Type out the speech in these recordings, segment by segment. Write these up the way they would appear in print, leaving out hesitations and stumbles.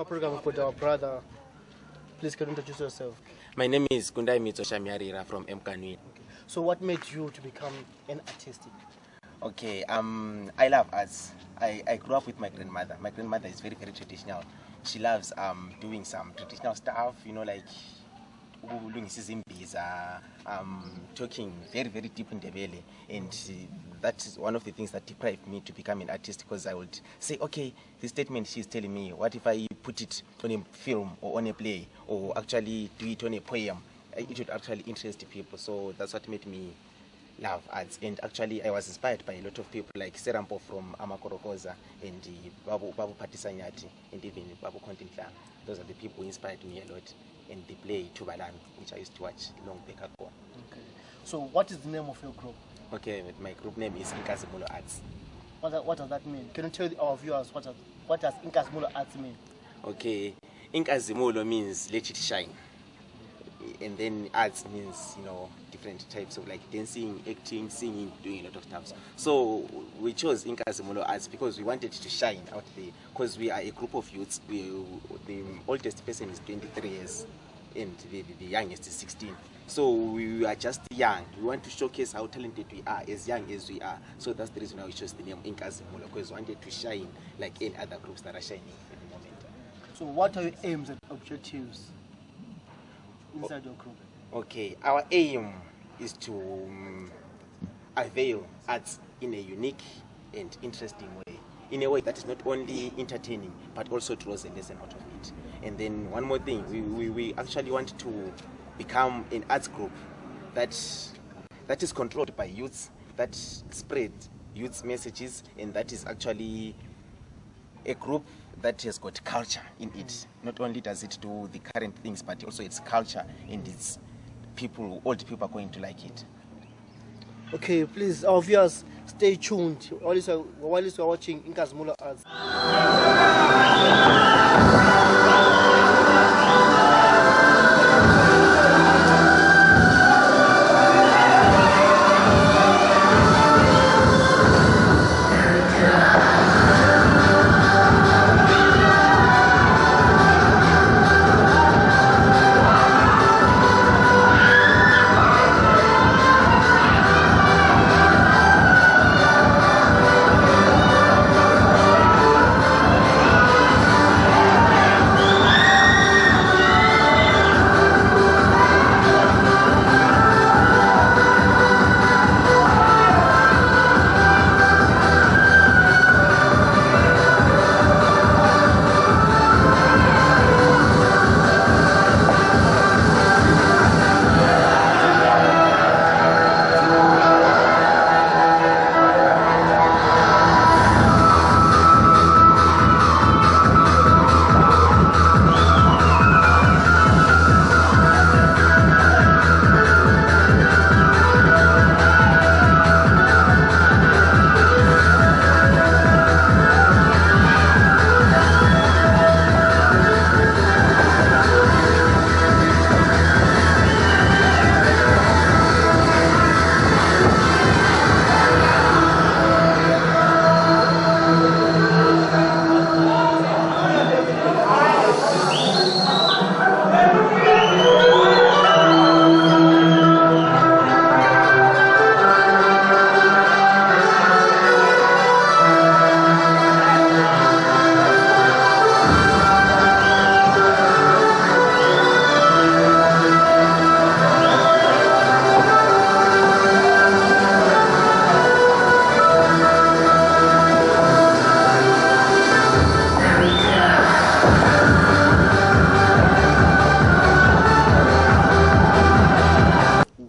our program with our brother. Please can you introduce yourself? My name is Inkazimulo from Inkazimulo. So what made you to become an artist? Okay, I love arts. I grew up with my grandmother. My grandmother is very, very traditional. She loves doing some traditional stuff, you know, like talking very, very deep in the belly. And that is one of the things that deprived me to become an artist, because I would say, okay, this statement she's telling me, what if I put it on a film or on a play or actually do it on a poem? It would actually interest people. So that's what made me love arts. And actually I was inspired by a lot of people like Serampo from Amakorokoza and Babu Patisanyati and even Babu Kontintla. Those are the people who inspired me a lot. And the play Tubalan, which I used to watch long back ago. Okay. So what is the name of your group? Okay, my group name is Inkazimulo Arts. What does that mean? Can you tell our viewers what does Inkazimulo Arts mean? Okay, Inkazimulo means let it shine. And then arts means, you know, different types of like dancing, acting, singing, doing a lot of stuff. So we chose Inkazimulo Arts because we wanted to shine out there, because we are a group of youths. The oldest person is 23 years and the youngest is 16. So we are just young. We want to showcase how talented we are as young as we are. So that's the reason why we chose the name Inkazimulo, because we wanted to shine like any other groups that are shining at the moment. So what are your aims and objectives inside your group? Okay, our aim is to avail arts in a unique and interesting way, in a way that is not only entertaining but also draws a lesson out of it. And then one more thing, we actually want to become an arts group that is controlled by youths, that spread youths' messages, and that is actually a group that has got culture in it. Not only does it do the current things, but also its culture, and its people, old people are going to like it. Okay, please, our viewers, stay tuned while you are watching Inkazimulo Arts.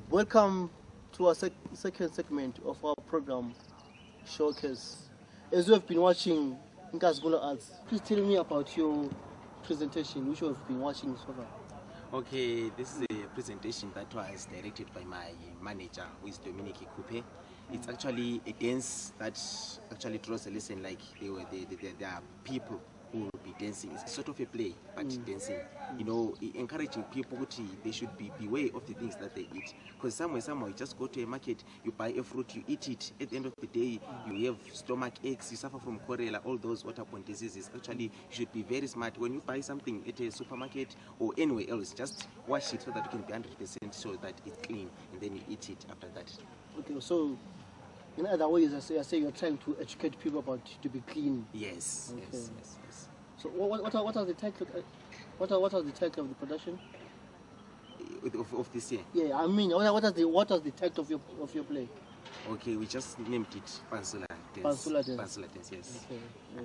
Welcome to our second segment of our program, Showcase. As you have been watching Inkazimulo Arts, please tell me about your presentation, which you have been watching so far. Okay, this is a presentation that was directed by my manager, who is Dominic Coupe. It's actually a dance that actually draws a lesson, like there are people who will be dancing. It's sort of a play, but dancing. You know, encouraging people they should be beware of the things that they eat. Because somehow you just go to a market, you buy a fruit, you eat it. At the end of the day, you have stomach aches, you suffer from cholera, all those waterborne diseases. Actually, you should be very smart. When you buy something at a supermarket or anywhere else, just wash it so that you can be 100% sure that it's clean, and then you eat it after that. Okay, so in other ways, I say you're trying to educate people about to be clean. Yes, Okay. yes. So what are the title? What are the title of the production? Of this year? Yeah, I mean, what was the title of your play? Okay, we just named it Pansula Dance. Pansula Dance. Pansula Dance, yes. Okay. Yeah.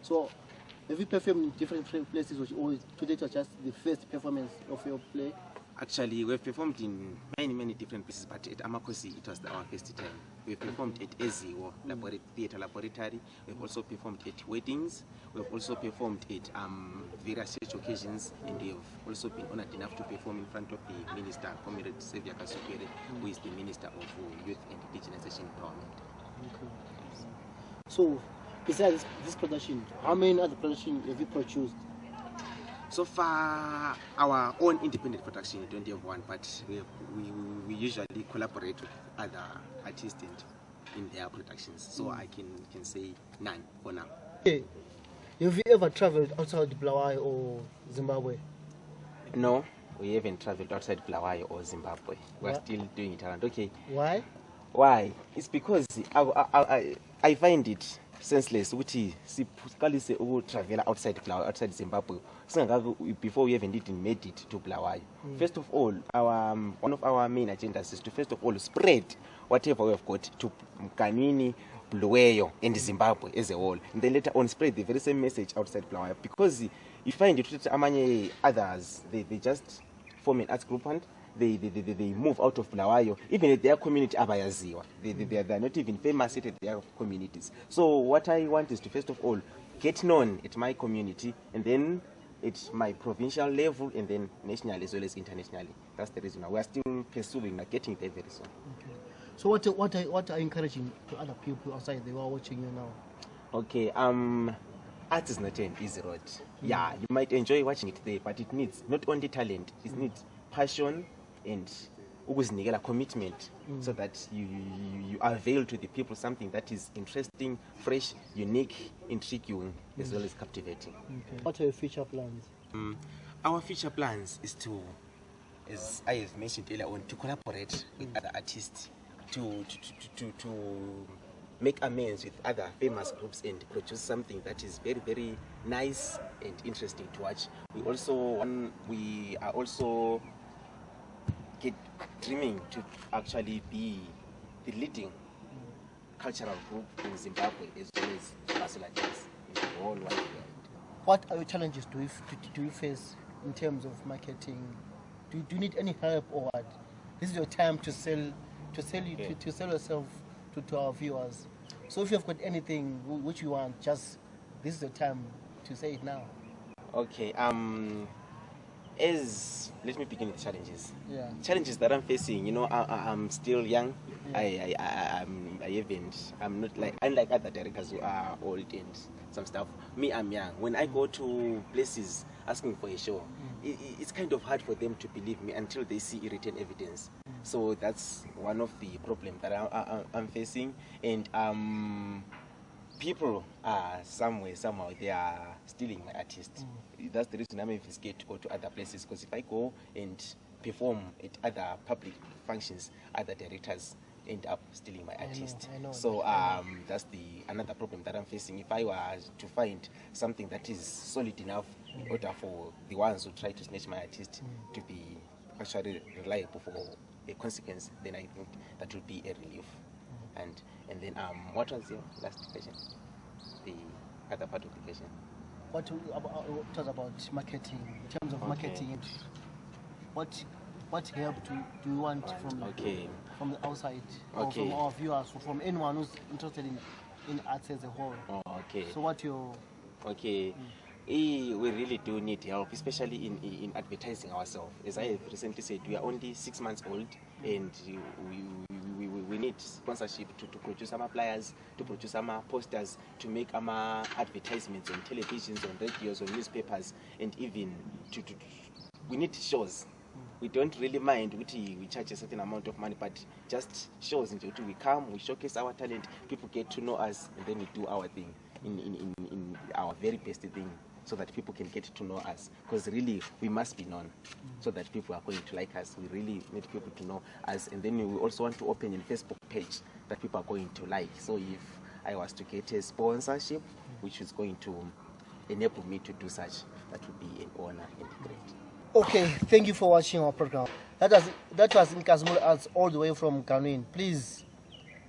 So, have you performed in different places, or today it was just the first performance of your play? Actually, we've performed in many different places, but at Amakosi, it was our first time. We've performed at Eziwo Theatre Laboratory. We've also performed at weddings. We've also performed at various church occasions, and we've also been honored enough to perform in front of the Minister, Comrade Xavier Kasupere, who is the Minister of Youth and Indigenization Empowerment. Okay. So, besides this production, how many other productions have you produced? So far, our own independent production, we don't have one, but we usually collaborate with other artists in their productions. So I can say none for now. Okay. Have you ever traveled outside Bulawayo or Zimbabwe? No, we haven't traveled outside Bulawayo or Zimbabwe. We're still doing it around. Okay. Why? Why? It's because I find it senseless ukuthi siqalise ukutravela outside Bulawayo, outside Zimbabwe before we even even made it to Bulawayo. First of all, one of our main agendas is to first of all spread whatever we have got to Mkanini, Bulawayo and Zimbabwe as a whole, and then later on spread the very same message outside Bulawayo, because you find it amanye others they just form an arts group and they move out of Bulawayo, even at their community abayaziwa. They are not even famous at their communities. So what I want is to first of all get known at my community, and then at my provincial level, and then nationally as well as internationally. That's the reason we are still pursuing, getting there very soon. Okay. So what are you encouraging to other people outside they are watching you now? Okay, art is not an easy road. Yeah, you might enjoy watching it there, but it needs not only talent, it needs passion and commitment, so that you avail to the people something that is interesting, fresh, unique, intriguing, as well as captivating. Okay. What are your future plans? Our future plans is to, as I have mentioned earlier on, to collaborate with other artists, to make amends with other famous groups and produce something that is very nice and interesting to watch. We are also dreaming to actually be the leading cultural group in Zimbabwe as well as Bangladesh in the whole wide world. What are your challenges do you face in terms of marketing? Do you need any help, or what? This is your time to sell yourself to our viewers. So if you've got anything which you want, just this is the time to say it now. Okay. Let me begin with challenges. Yeah. Challenges that I'm facing, I'm still young. Yeah. I'm not like, unlike other directors who are old and some stuff. Me, I'm young. When I go to places asking for a show, it's kind of hard for them to believe me until they see written evidence. So that's one of the problems that I'm facing. And people are somehow they are stealing my artist. That's the reason I'm even scared to go to other places, because if I go and perform at other public functions, other directors end up stealing my artist. I know. So that's another problem that I'm facing. If I were to find something that is solid enough in order for the ones who try to snatch my artist to be actually reliable for a consequence, then I think that would be a relief. And then what was your last question? The other part of the question. What was about marketing, in terms of marketing? What help do you want from the outside, or from our viewers, or from anyone who's interested in arts as a whole? So what your we really do need help, especially in advertising ourselves. As I have recently said, we are only 6 months old, and we need sponsorship to produce some flyers, to produce some posters, to make advertisements on televisions, on radios, on newspapers, and even we need shows. We don't really mind we charge a certain amount of money, but just shows. We come, we showcase our talent, people get to know us, and then we do our thing in our very best thing, so that people can get to know us. Because really, we must be known, so that people are going to like us. We really need people to know us, and then we also want to open a Facebook page that people are going to like. So if I was to get a sponsorship, which is going to enable me to do such, that would be an honor and great. Okay, thank you for watching our program. That was Inkazimulo Arts all the way from Ghana. Please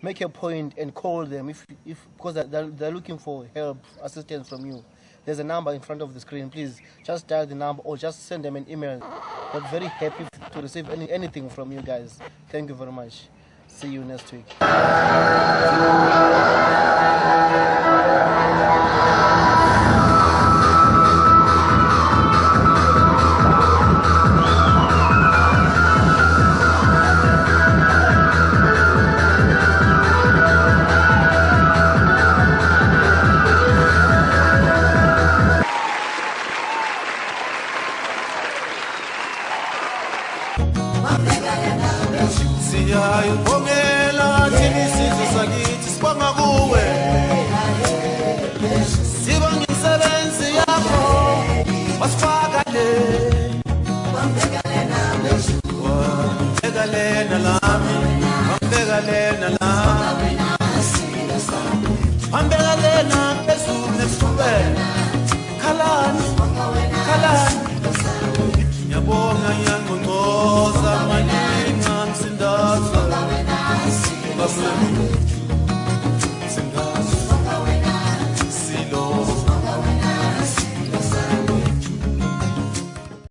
make a point and call them if because they're looking for help, assistance from you. There's a number in front of the screen. Please just dial the number or just send them an email. They're very happy to receive anything from you guys. Thank you very much. See you next week. Siyayibongela thina isizwe sakithi sibonga kuwe, sibonga imisebenzi yakho wasifaka le wambeka lena